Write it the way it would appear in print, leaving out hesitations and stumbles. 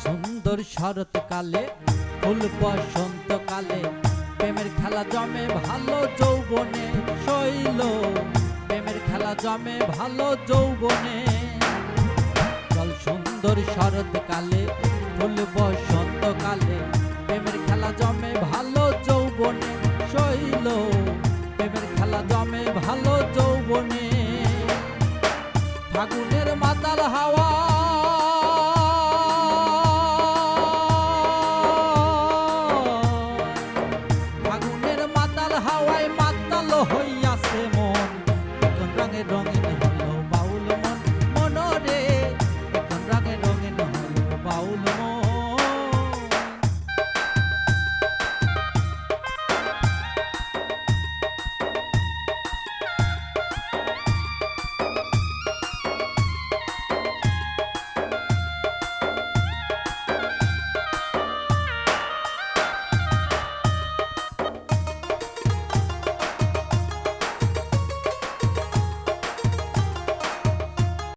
সুন্দর শরৎকালে ফুল বসন্তকালে প্রেমের খেলা জমে ভালো যৌবনে শৈল প্রেমের খেলা জমে ভালো যৌবনে। জল সুন্দর শরৎকালে ফুল বসন্ত